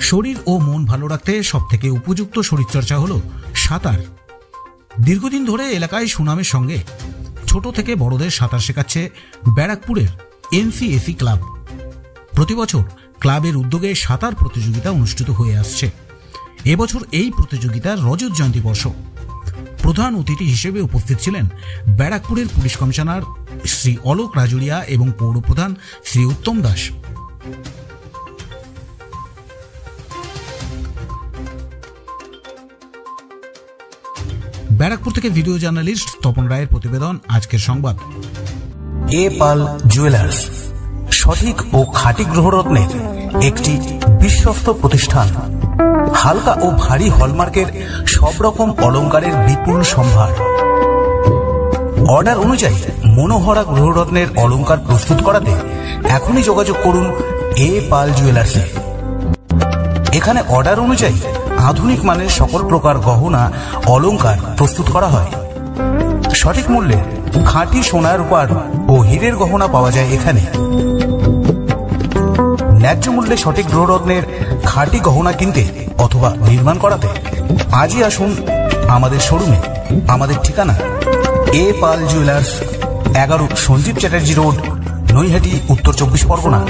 শরীর ও মন ভালো রাখতে সবথেকে উপযুক্ত শরীরচর্চা হলো সাঁতার। দীর্ঘদিন ধরে এলাকায় সুনামের সঙ্গে ছোট থেকে বড়দের সাঁতার শেখাচ্ছে ব্যারাকপুরের এনসিএসি ক্লাব। প্রতিবছর ক্লাবের উদ্যোগে সাঁতার প্রতিযোগিতা অনুষ্ঠিত হয়ে আসছে। এবছর এই প্রতিযোগিতার রজত জয়ন্তী বর্ষ। প্রধান অতিথি হিসেবে উপস্থিত ছিলেন ব্যারাকপুরের পুলিশ কমিশনার শ্রী অলোক রাজুরিয়া এবং পৌরপ্রধান শ্রী উত্তম দাস। ব্যারাকপুর থেকে ভিডিও জার্নালিস্ট তপন রায়ের প্রতিবেদন। আজকের সংবাদ। এ পাল জুয়েলার্স সঠিক ও খাঁটি গ্রহরত্নের একটি বিশ্বস্ত প্রতিষ্ঠান। হালকা ও ভারী হলমার্কের সব রকম অলংকারের বিপুল সম্ভার। অর্ডার অনুযায়ী মনোহরা গ্রহরত্নের অলংকার প্রস্তুত করাতে এখনই যোগাযোগ করুন এ পাল জুয়েলার্সে। এখানে অর্ডার অনুযায়ী আধুনিক মানের সকল প্রকার গহনা অলংকার প্রস্তুত করা হয়। সঠিক মূল্যে খাঁটি সোনার রূপার ও হীরের গহনা পাওয়া যায় এখানে। ন্যায্য মূল্যে সঠিক গ্রহরত্নের খাঁটি গহনা কিনতে অথবা নির্মাণ করাতে আজই আসুন আমাদের শোরুমে। আমাদের ঠিকানা এ পাল জুয়েলার্স, 11 সঞ্জীব চ্যাটার্জি রোড, নৈহাটি, উত্তর 24 পরগনা।